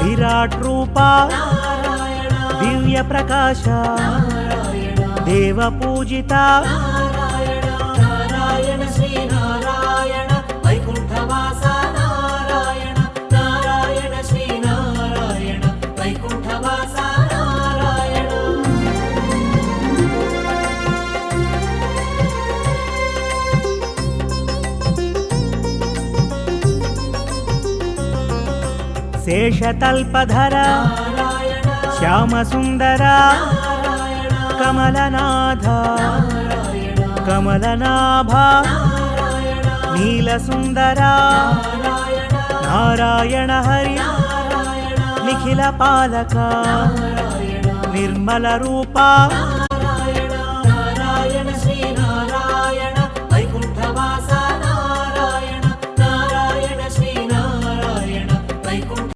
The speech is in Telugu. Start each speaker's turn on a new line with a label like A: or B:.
A: విరాట్ రూప దివ్య ప్రకాశ దేవ పూజిత
B: నారాయణ శ్రీ నారాయణ వైకుంఠవాస నారాయణ నారాయణ శ్రీ నారాయణ వైకుంఠవాస నారాయణ.
A: శేషతల్పధర శ్యామ సుందర కమలనాథ కమలనాభ నీల సుందర నారాయణ హరి నిఖిల పాలక నిర్మల రూప